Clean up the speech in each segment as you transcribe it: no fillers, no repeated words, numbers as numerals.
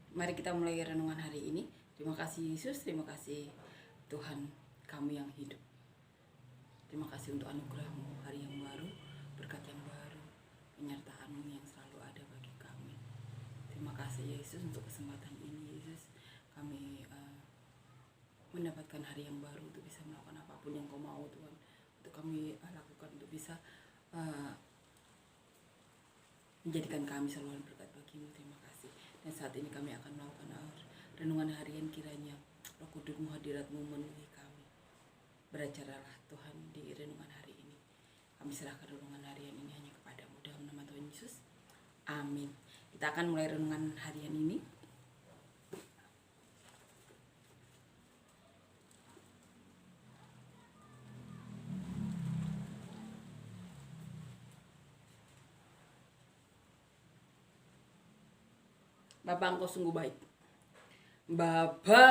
Mari kita mulai renungan hari ini. Terima kasih Yesus, terima kasih Tuhan kami yang hidup. Terima kasih untuk anugerah-Mu, hari yang baru, berkat yang baru, penyertaan-Mu yang selalu ada bagi kami. Terima kasih Yesus untuk kesempatan ini, Yesus. Kami mendapatkan hari yang baru untuk bisa melakukan apapun yang Kau mau, Tuhan. Untuk kami lakukan, untuk bisa menjadikan kami selalu berkat bagi-Mu. Terima kasih. Dan saat ini kami akan melakukan renungan harian, kiranya Roh Kudus-Mu, hadirat-Mu memenuhi kami. Beracaralah Tuhan di renungan hari ini. Kami serahkan renungan harian ini hanya kepada-Mu dalam nama Tuhan Yesus. Amin. Kita akan mulai renungan harian ini. Bapa, Engkau sungguh baik. Bapa,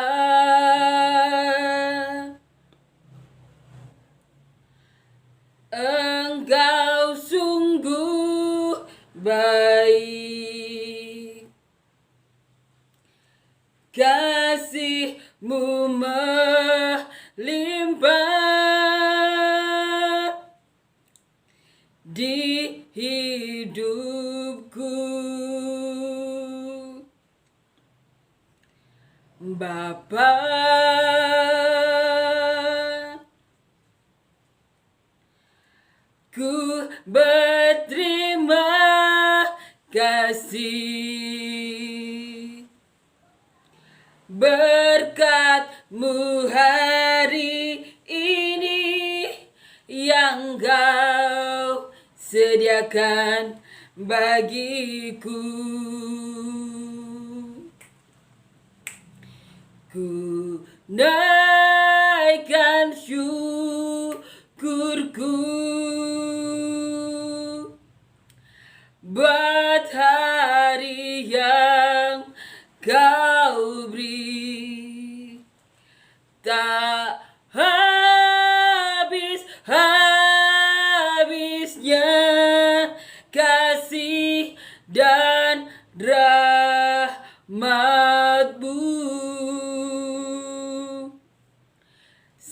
Engkau sungguh baik. Kasih-Mu melimpah di hidupku. Bapa, ku berterima kasih berkat-Mu hari ini yang Kau sediakan bagiku. Ku naikkan syukurku buat hari yang Kau beri, tak habis-habisnya kasih dan rahmat-Mu.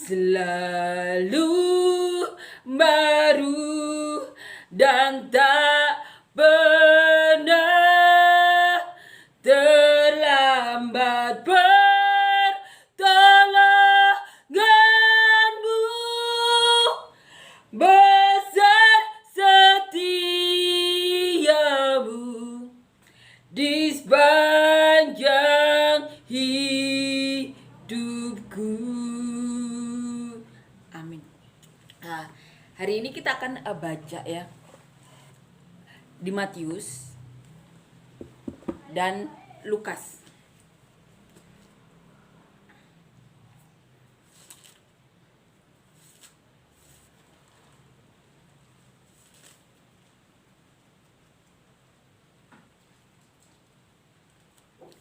Selalu baru dan tak pernah terlambat pertolongan-Mu. Besar setia-Mu di sepanjang hidupku. Amin. Hari ini kita akan baca ya di Matius dan Lukas.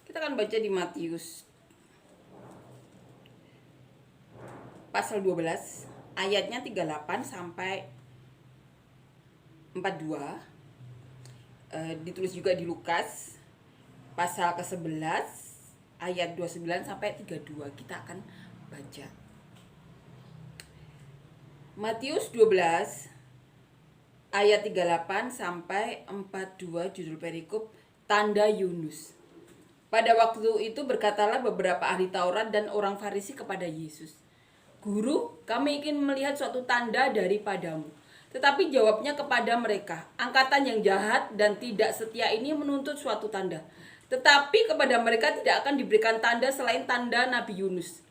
Kita akan baca di Matius pasal 12 ayatnya 38 sampai 42. Ditulis juga di Lukas pasal ke-11 ayat 29 sampai 32. Kita akan baca. Matius 12 ayat 38 sampai 42, judul perikop tanda Yunus. Pada waktu itu berkatalah beberapa ahli Taurat dan orang Farisi kepada Yesus, "Guru, kami ingin melihat suatu tanda daripada-Mu." Tetapi jawabnya kepada mereka, "Angkatan yang jahat dan tidak setia ini menuntut suatu tanda. Tetapi kepada mereka tidak akan diberikan tanda selain tanda Nabi Yunus.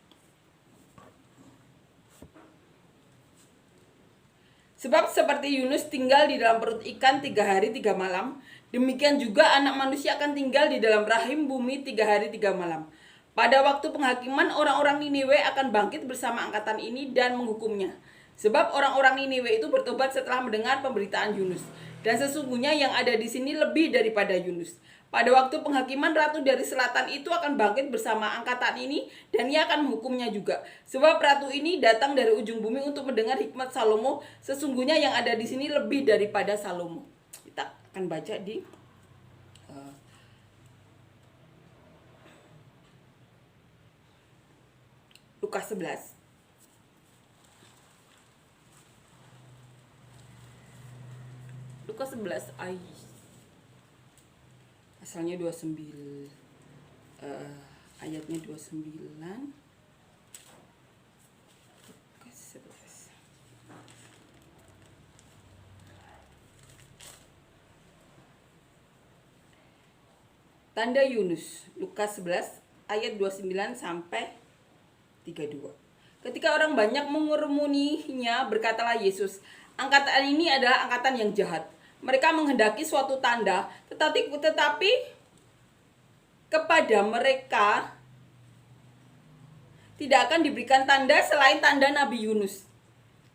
Sebab seperti Yunus tinggal di dalam perut ikan 3 hari 3 malam, demikian juga Anak Manusia akan tinggal di dalam rahim bumi 3 hari 3 malam. Pada waktu penghakiman, orang-orang Niniwe akan bangkit bersama angkatan ini dan menghukumnya. Sebab orang-orang Niniwe itu bertobat setelah mendengar pemberitaan Yunus. Dan sesungguhnya yang ada di sini lebih daripada Yunus. Pada waktu penghakiman, ratu dari selatan itu akan bangkit bersama angkatan ini dan ia akan menghukumnya juga. Sebab ratu ini datang dari ujung bumi untuk mendengar hikmat Salomo. Sesungguhnya yang ada di sini lebih daripada Salomo. Kita akan baca di Lukas 11. Lukas 11 asalnya 29, ayatnya 29. Lukas 11. Tanda Yunus, Lukas 11 ayat 29 sampai 32. Ketika orang banyak mengerumuninya, berkatalah Yesus, angkatan ini adalah angkatan yang jahat. Mereka menghendaki suatu tanda, tetapi kepada mereka tidak akan diberikan tanda selain tanda Nabi Yunus.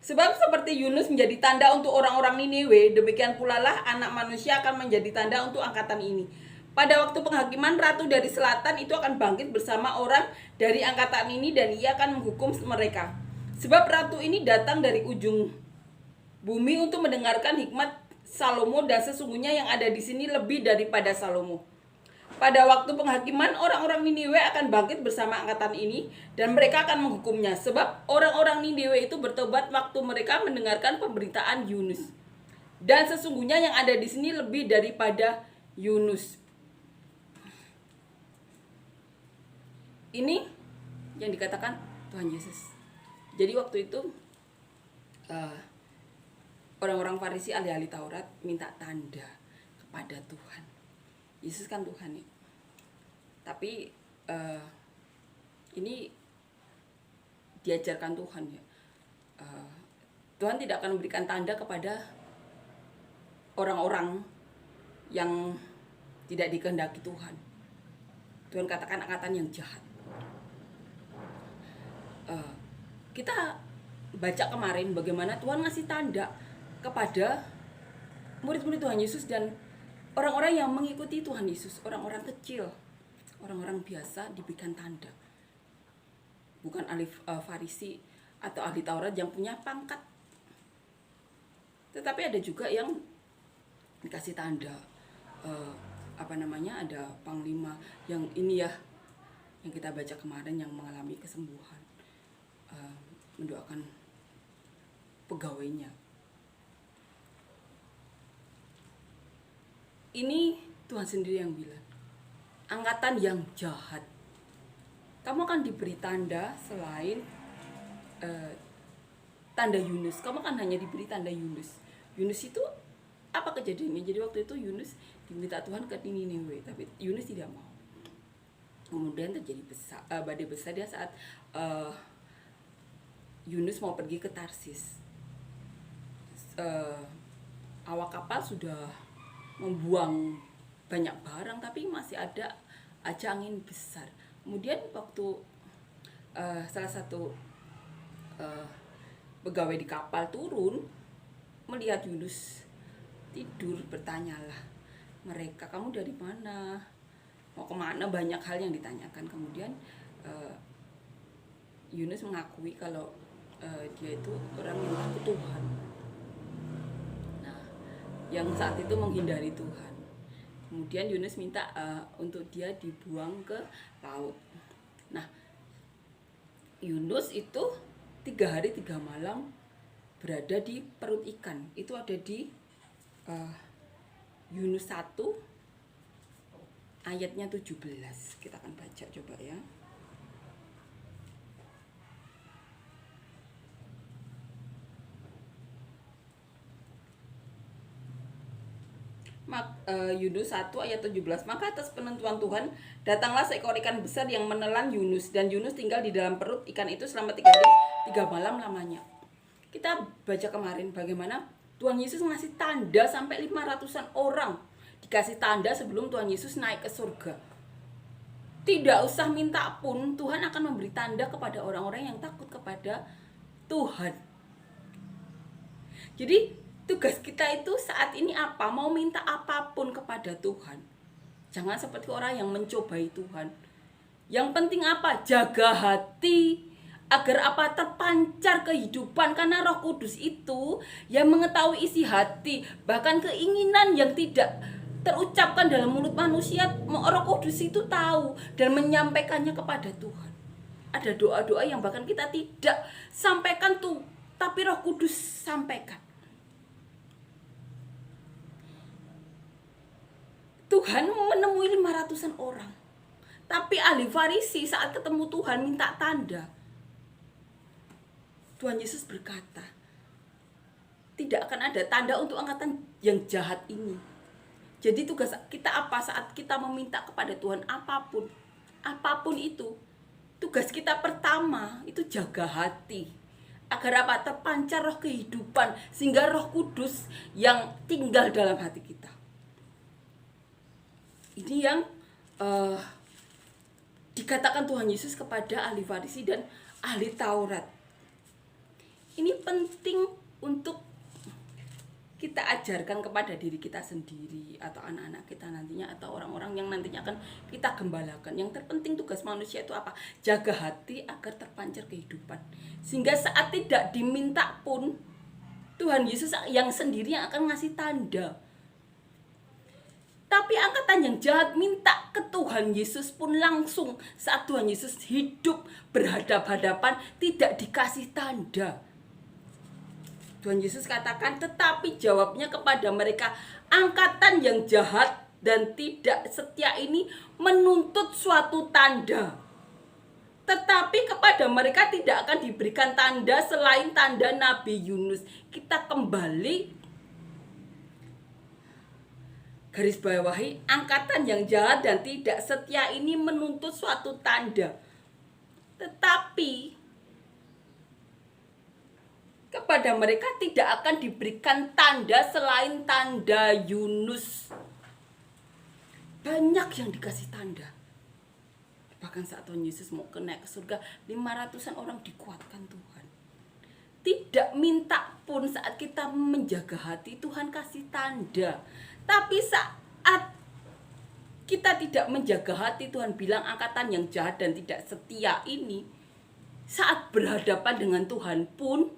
Sebab seperti Yunus menjadi tanda untuk orang-orang Niniwe, demikian pula lah Anak Manusia akan menjadi tanda untuk angkatan ini. Pada waktu penghakiman, ratu dari selatan itu akan bangkit bersama orang dari angkatan ini dan ia akan menghukum mereka. Sebab ratu ini datang dari ujung bumi untuk mendengarkan hikmat Salomo, dan sesungguhnya yang ada di sini lebih daripada Salomo. Pada waktu penghakiman, orang-orang Niniwe akan bangkit bersama angkatan ini dan mereka akan menghukumnya. Sebab orang-orang Niniwe itu bertobat waktu mereka mendengarkan pemberitaan Yunus. Dan sesungguhnya yang ada di sini lebih daripada Yunus. Ini yang dikatakan Tuhan Yesus. Jadi waktu itu orang-orang Farisi, ahli-ahli Taurat minta tanda kepada Tuhan. Yesus kan Tuhan ya. Tapi ini diajarkan Tuhan ya. Tuhan tidak akan memberikan tanda kepada orang-orang yang tidak dikehendaki Tuhan. Tuhan katakan angkatan yang jahat. Kita baca kemarin bagaimana Tuhan ngasih tanda kepada murid-murid Tuhan Yesus dan orang-orang yang mengikuti Tuhan Yesus, orang-orang kecil, orang-orang biasa diberikan tanda. Bukan ahli Farisi atau ahli Taurat yang punya pangkat. Tetapi ada juga yang dikasih tanda, ada panglima yang ini ya, yang kita baca kemarin yang mengalami kesembuhan, mendoakan pegawainya. Ini Tuhan sendiri yang bilang, angkatan yang jahat, kamu akan diberi tanda selain tanda Yunus. Kamu kan hanya diberi tanda Yunus. Yunus itu apa kejadiannya? Jadi waktu itu Yunus diminta Tuhan ke Niniwe, tapi Yunus tidak mau. Kemudian terjadi badai besar dia saat Yunus mau pergi ke Tarsis. Awak kapal sudah membuang banyak barang, tapi masih ada aja angin besar. Kemudian waktu salah satu pegawai di kapal turun melihat Yunus tidur, bertanyalah mereka, kamu dari mana, mau kemana, banyak hal yang ditanyakan. Kemudian Yunus mengakui kalau dia itu orang yang takut Tuhan, yang saat itu menghindari Tuhan. Kemudian Yunus minta untuk dia dibuang ke laut. Nah, Yunus itu 3 hari 3 malam berada di perut ikan. Itu ada di Yunus 1 ayatnya 17. Kita akan baca coba ya. Yunus 1 ayat 17. Maka atas penentuan Tuhan datanglah seekor ikan besar yang menelan Yunus, dan Yunus tinggal di dalam perut ikan itu selama 3 hari 3 malam lamanya. Kita baca kemarin bagaimana Tuhan Yesus ngasih tanda sampai 500-an orang dikasih tanda sebelum Tuhan Yesus naik ke surga. Tidak usah minta pun Tuhan akan memberi tanda kepada orang-orang yang takut kepada Tuhan. Jadi tugas kita itu saat ini apa? Mau minta apapun kepada Tuhan. Jangan seperti orang yang mencobai Tuhan. Yang penting apa? Jaga hati agar apa? Terpancar kehidupan, karena Roh Kudus itu yang mengetahui isi hati, bahkan keinginan yang tidak dalam mulut manusia, Roh Kudus itu tahu dan menyampaikannya kepada Tuhan. Ada doa-doa yang bahkan kita tidak sampaikan tuh, tapi Roh Kudus sampaikan. Tuhan menemui 500-an orang. Tapi ahli Farisi saat ketemu Tuhan minta tanda. Tuhan Yesus berkata, tidak akan ada tanda untuk angkatan yang jahat ini. Jadi tugas kita apa saat kita meminta kepada Tuhan apapun itu. Tugas kita pertama itu jaga hati. Agar apa? Terpancar roh kehidupan. Sehingga Roh Kudus yang tinggal dalam hati kita. Ini yang dikatakan Tuhan Yesus kepada ahli Farisi dan ahli Taurat. Ini penting untuk kita ajarkan kepada diri kita sendiri atau anak-anak kita nantinya atau orang-orang yang nantinya akan kita gembalakan. Yang terpenting tugas manusia itu apa? Jaga hati agar terpancar kehidupan. Sehingga saat tidak diminta pun Tuhan Yesus yang sendiri yang akan ngasih tanda. Tapi angkatan yang jahat minta ke Tuhan Yesus pun langsung saat Tuhan Yesus hidup berhadap-hadapan tidak dikasih tanda. Tuhan Yesus katakan, tetapi jawabnya kepada mereka, angkatan yang jahat dan tidak setia ini menuntut suatu tanda. Tetapi kepada mereka tidak akan diberikan tanda selain tanda Nabi Yunus. Kita kembali garis bawahi, angkatan yang jahat dan tidak setia ini menuntut suatu tanda. Tetapi kepada mereka tidak akan diberikan tanda selain tanda Yunus. Banyak yang dikasih tanda. Bahkan saat Tuhan Yesus mau naik ke surga, 500-an orang dikuatkan Tuhan. Tidak minta pun saat kita menjaga hati, Tuhan kasih tanda. Tapi saat kita tidak menjaga hati, Tuhan bilang angkatan yang jahat dan tidak setia ini, saat berhadapan dengan Tuhan pun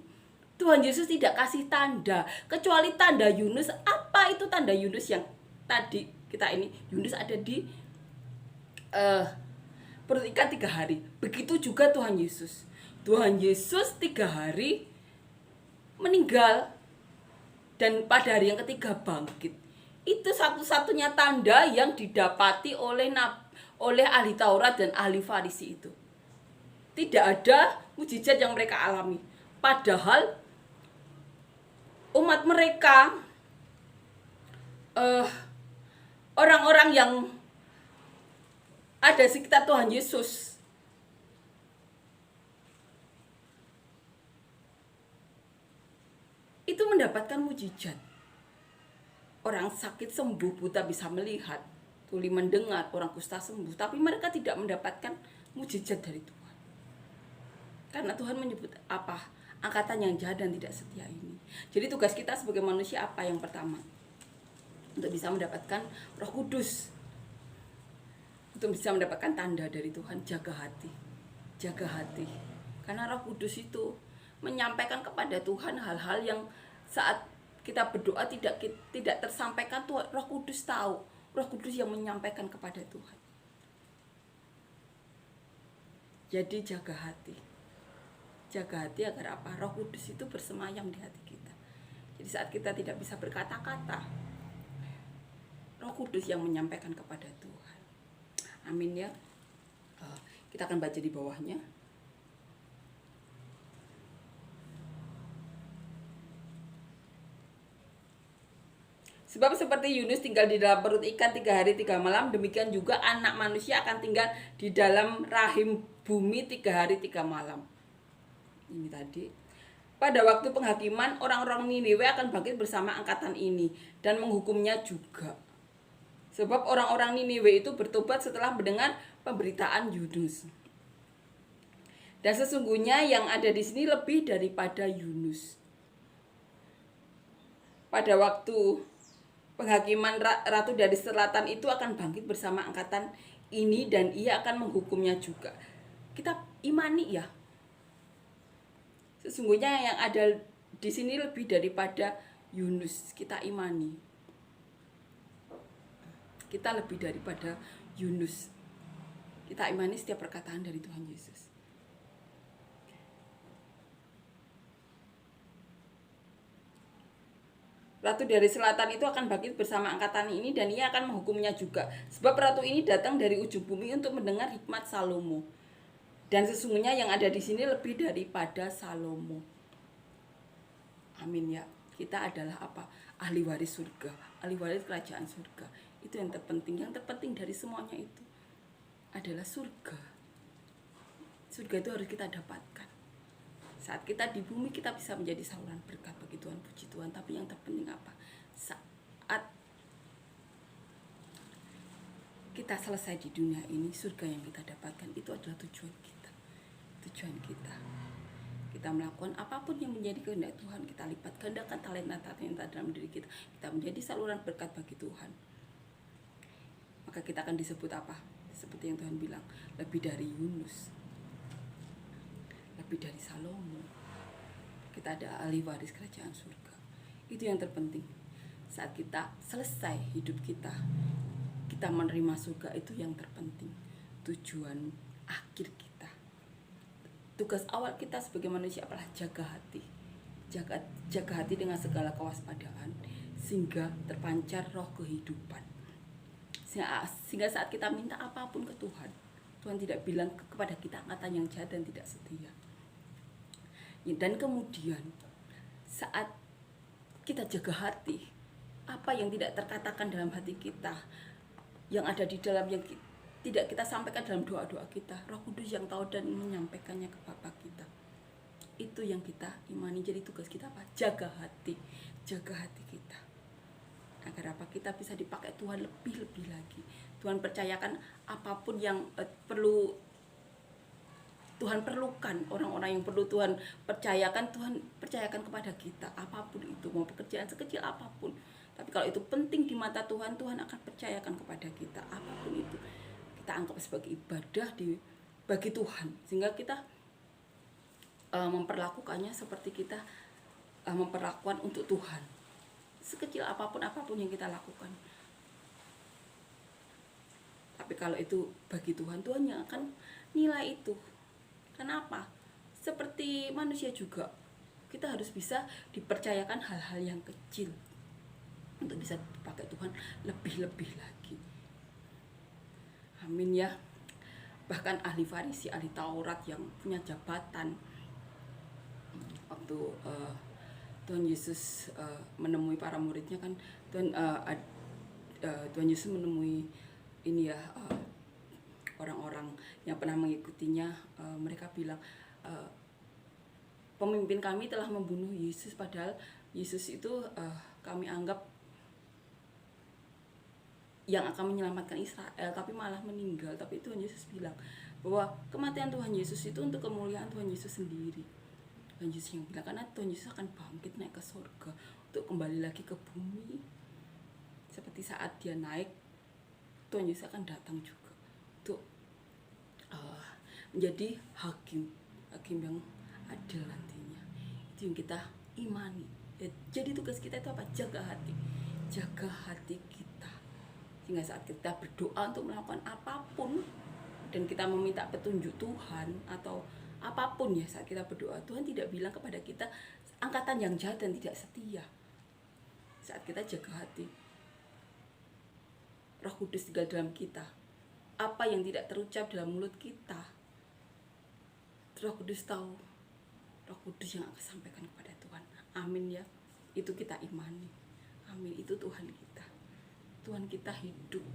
Tuhan Yesus tidak kasih tanda, kecuali tanda Yunus. Apa itu tanda Yunus yang tadi kita ini? Yunus ada di perut ikan 3 hari. Begitu juga Tuhan Yesus. Tuhan Yesus 3 hari meninggal dan pada hari yang ketiga bangkit. Itu satu-satunya tanda yang didapati oleh ahli Taurat dan ahli Farisi itu. Tidak ada mujizat yang mereka alami. Padahal umat mereka, orang-orang yang ada sekitar Tuhan Yesus, itu mendapatkan mujizat. Orang sakit sembuh, buta bisa melihat, tuli mendengar, orang kusta sembuh. Tapi mereka tidak mendapatkan mujizat dari Tuhan. Karena Tuhan menyebut apa? Angkatan yang jahat dan tidak setia ini. Jadi tugas kita sebagai manusia apa yang pertama? Untuk bisa mendapatkan Roh Kudus. Untuk bisa mendapatkan tanda dari Tuhan, jaga hati. Jaga hati. Karena Roh Kudus itu menyampaikan kepada Tuhan hal-hal yang saat kita berdoa tidak tersampaikan, Tuhan Roh Kudus tahu. Roh Kudus yang menyampaikan kepada Tuhan. Jadi jaga hati. Jaga hati agar apa? Roh Kudus itu bersemayam di hati kita. Jadi saat kita tidak bisa berkata-kata, Roh Kudus yang menyampaikan kepada Tuhan. Amin ya. Kita akan baca di bawahnya. Sebab seperti Yunus tinggal di dalam perut ikan 3 hari 3 malam, demikian juga anak manusia akan tinggal di dalam rahim bumi 3 hari 3 malam. Ini tadi. Pada waktu penghakiman, orang-orang Niniwe akan bangkit bersama angkatan ini dan menghukumnya juga. Sebab orang-orang Niniwe itu bertobat setelah mendengar pemberitaan Yunus. Dan sesungguhnya yang ada di sini lebih daripada Yunus. Pada waktu penghakiman, ratu dari selatan itu akan bangkit bersama angkatan ini dan ia akan menghukumnya juga. Kita imani ya. Sesungguhnya yang ada di sini lebih daripada Yunus. Kita imani. Kita lebih daripada Yunus. Kita imani setiap perkataan dari Tuhan Yesus. Ratu dari selatan itu akan bangkit bersama angkatan ini dan ia akan menghukumnya juga. Sebab ratu ini datang dari ujung bumi untuk mendengar hikmat Salomo. Dan sesungguhnya yang ada di sini lebih daripada Salomo. Amin ya. Kita adalah apa? Ahli waris surga, ahli waris kerajaan surga. Itu yang terpenting. Yang terpenting dari semuanya itu adalah surga. Surga itu harus kita dapatkan. Saat kita di bumi kita bisa menjadi saluran berkat bagi Tuhan, puji Tuhan. Tapi yang terpenting apa? Saat kita selesai di dunia ini, surga yang kita dapatkan itu adalah tujuan kita. Tujuan kita. Kita melakukan apapun yang menjadi kehendak Tuhan, kita lipat gandakan talenta-talenta dalam diri kita. Kita menjadi saluran berkat bagi Tuhan. Maka kita akan disebut apa? Seperti yang Tuhan bilang, lebih dari Yunus, lebih dari Salomo. Kita ada ahli waris kerajaan surga. Itu yang terpenting. Saat kita selesai hidup kita, kita menerima surga, itu yang terpenting. Tujuan akhir kita. Tugas awal kita sebagai manusia adalah jaga hati. Jaga hati dengan segala kewaspadaan sehingga terpancar roh kehidupan. Sehingga saat kita minta apapun ke Tuhan, Tuhan tidak bilang kepada kita kata yang jahat dan tidak setia. Dan kemudian saat kita jaga hati, apa yang tidak terkatakan dalam hati kita, yang ada di dalam yang tidak kita sampaikan dalam doa-doa kita, Roh Kudus yang tahu dan menyampaikannya ke Bapa kita. Itu yang kita imani. Jadi tugas kita apa? Jaga hati kita. Agar apa? Kita bisa dipakai Tuhan lebih-lebih lagi. Tuhan percayakan apapun yang perlu Tuhan perlukan, orang-orang yang perlu Tuhan percayakan, Tuhan percayakan kepada kita. Apapun itu, mau pekerjaan sekecil apapun. Tapi kalau itu penting di mata Tuhan, Tuhan akan percayakan kepada kita. Apapun itu, kita anggap sebagai ibadah bagi Tuhan. Sehingga kita memperlakukannya seperti kita memperlakukan untuk Tuhan. Sekecil apapun yang kita lakukan. Tapi kalau itu bagi Tuhan, Tuhan yang akan nilai itu. Kenapa? Seperti manusia juga, kita harus bisa dipercayakan hal-hal yang kecil untuk bisa dipakai Tuhan lebih-lebih lagi. Amin ya. Bahkan ahli Farisi, ahli Taurat yang punya jabatan, waktu Tuhan Yesus menemui para muridnya kan, Tuhan Yesus menemui ini ya, orang-orang yang pernah mengikutinya, mereka bilang pemimpin kami telah membunuh Yesus, padahal Yesus itu kami anggap yang akan menyelamatkan Israel, tapi malah meninggal. Tapi Tuhan Yesus bilang bahwa kematian Tuhan Yesus itu untuk kemuliaan Tuhan Yesus sendiri. Tuhan Yesus yang bilang, karena Tuhan Yesus akan bangkit naik ke surga untuk kembali lagi ke bumi. Seperti saat dia naik, Tuhan Yesus akan datang juga untuk menjadi hakim yang adil nantinya. Itu yang kita imani. Jadi tugas kita itu apa? Jaga hati kita. Sehingga saat kita berdoa untuk melakukan apapun dan kita meminta petunjuk Tuhan atau apapun ya, saat kita berdoa, Tuhan tidak bilang kepada kita angkatan yang jahat dan tidak setia. Saat kita jaga hati, Roh Kudus tinggal dalam kita. Apa yang tidak terucap dalam mulut kita, Roh Kudus tahu. Roh Kudus yang akan sampaikan kepada Tuhan. Amin ya. Itu kita imani. Amin. Itu Tuhan kita. Tuhan kita hidup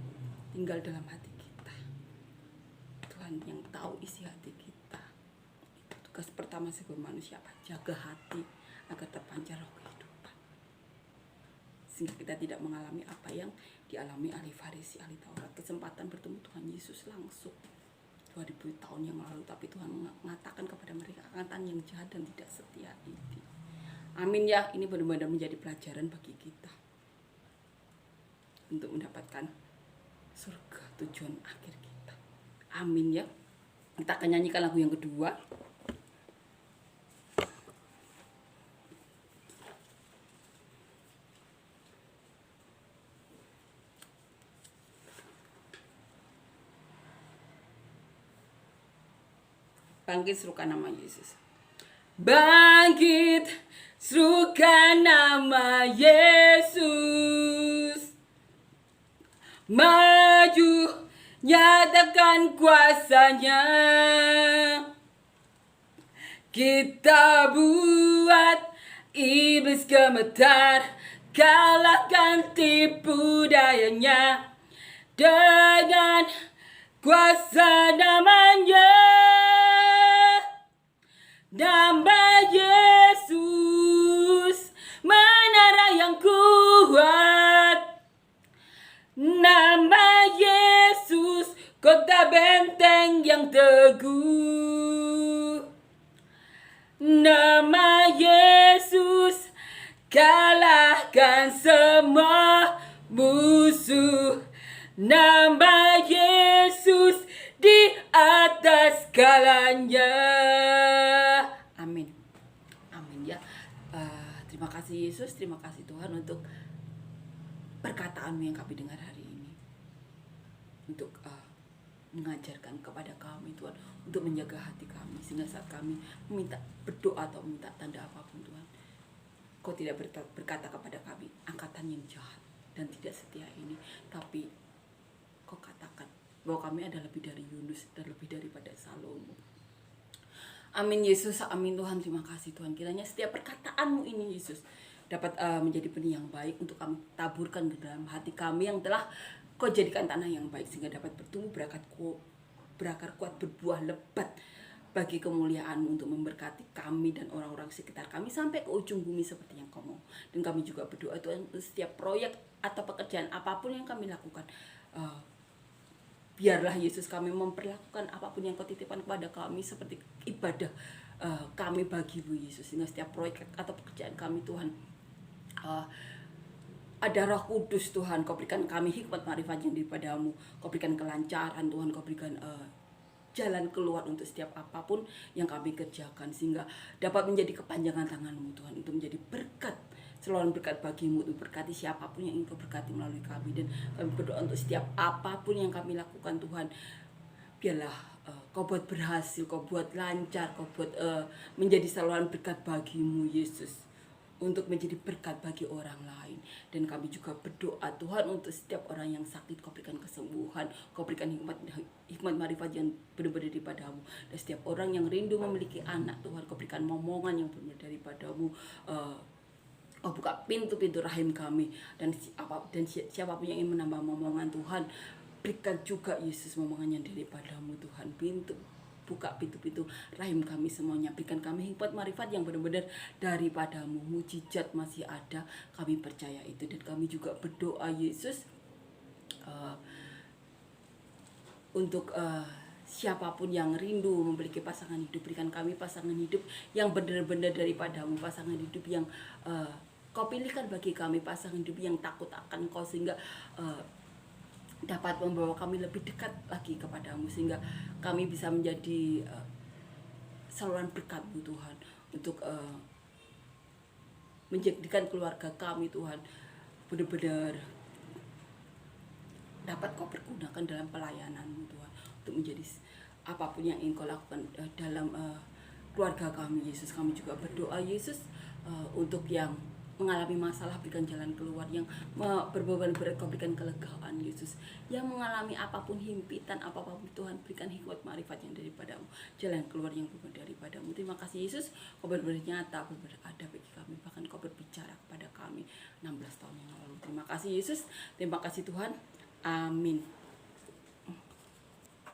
tinggal dalam hati kita. Tuhan yang tahu isi hati kita. Itu tugas pertama sebagai manusia, apa? Jaga hati agar terpancar roh kehidupan. Sehingga kita tidak mengalami apa yang dialami ahli Farisi, ahli Taurat. Kesempatan bertemu Tuhan Yesus langsung 2000 tahun yang lalu, tapi Tuhan mengatakan kepada mereka angkatan yang jahat dan tidak setia ini. Amin ya. Ini benar-benar menjadi pelajaran bagi kita untuk mendapatkan surga, tujuan akhir kita. Amin ya. Kita akan nyanyikan lagu yang kedua. Bangkit, serukan nama Yesus. Bangkit, serukan nama Yesus. Maju, nyatakan kuasanya. Kita buat iblis gemetar, kalahkan tipu dayanya dengan kuasa namanya. Nama Yesus, menara yang kuat. Nama Yesus, kota benteng yang teguh. Nama Yesus, kalahkan semua musuh. Nama Yesus di atas segalanya. Amin. Amin ya. Terima kasih Yesus, terima kasih Tuhan untuk perkataan-Mu yang kami dengar hari ini. Untuk mengajarkan kepada kami Tuhan, untuk menjaga hati kami, sehingga saat kami meminta berdoa atau meminta tanda apapun Tuhan, Kau tidak berkata kepada kami, angkatan yang jahat dan tidak setia ini, tapi Kau katakan bahwa kami ada lebih dari Yunus dan lebih daripada Salomo. Amin Yesus, amin Tuhan, terima kasih Tuhan. Kiranya setiap perkataan-Mu ini Yesus dapat menjadi benih yang baik untuk kami taburkan ke dalam hati kami yang telah Kau jadikan tanah yang baik, sehingga dapat bertumbuh berakar kuat, berbuah lebat bagi kemuliaan-Mu, untuk memberkati kami dan orang-orang sekitar kami sampai ke ujung bumi seperti yang Kau mau. Dan kami juga berdoa Tuhan, setiap proyek atau pekerjaan apapun yang kami lakukan, biarlah Yesus kami memperlakukan apapun yang Kau titipkan kepada kami seperti ibadah kami bagi-Mu Yesus, sehingga setiap proyek atau pekerjaan kami Tuhan, ada Roh Kudus Tuhan, Kau berikan kami hikmat marifat yang daripada-Mu, Kau berikan kelancaran Tuhan, Kau berikan jalan keluar untuk setiap apapun yang kami kerjakan, sehingga dapat menjadi kepanjangan tangan-Mu Tuhan, untuk menjadi berkat, selalu berkat bagi-Mu, untuk berkati siapapun yang ingin Kau berkati melalui kami. Dan kami berdoa untuk setiap apapun yang kami lakukan Tuhan, biarlah Kau buat berhasil, Kau buat lancar, Kau buat menjadi saluran berkat bagi-Mu Yesus, untuk menjadi berkat bagi orang lain. Dan kami juga berdoa Tuhan untuk setiap orang yang sakit, Kau berikan kesembuhan, Kau berikan hikmat marifat yang benar-benar daripada-Mu. Dan setiap orang yang rindu memiliki anak Tuhan, Kau berikan momongan yang benar daripada-Mu. Kau buka pintu-pintu rahim kami, dan siapapun yang ingin menambah momongan Tuhan, berikan juga Yesus momongan yang daripada-Mu Tuhan. Buka pintu-pintu rahim kami semuanya, berikan kami hikmat marifat yang benar-benar daripada-Mu. Mujizat masih ada, kami percaya itu. Dan kami juga berdoa Yesus untuk siapapun yang rindu memiliki pasangan hidup, berikan kami pasangan hidup yang benar-benar daripada-Mu, pasangan hidup yang Kau pilihkan bagi kami, pasangan hidup yang takut akan Kau, sehingga dapat membawa kami lebih dekat lagi kepada-Mu, sehingga kami bisa menjadi saluran berkat-Mu Tuhan, untuk menjadikan keluarga kami Tuhan benar-benar dapat Kau pergunakan dalam pelayanan-Mu Tuhan, untuk menjadi apapun yang ingin Kau lakukan dalam keluarga kami Yesus. Kami juga berdoa Yesus untuk yang mengalami masalah, berikan jalan keluar, yang berbeban berat Kau berikan kelegaan Yesus, yang mengalami apapun himpitan apapun Tuhan, berikan hikmat marifat yang daripada-Mu, jalan keluar yang benar daripada-Mu. Terima kasih Yesus, Kau benar-benar nyata, benar-benar ada bagi kami, bahkan Kau berbicara kepada kami 16 tahun yang lalu. Terima kasih Yesus, terima kasih Tuhan, amin.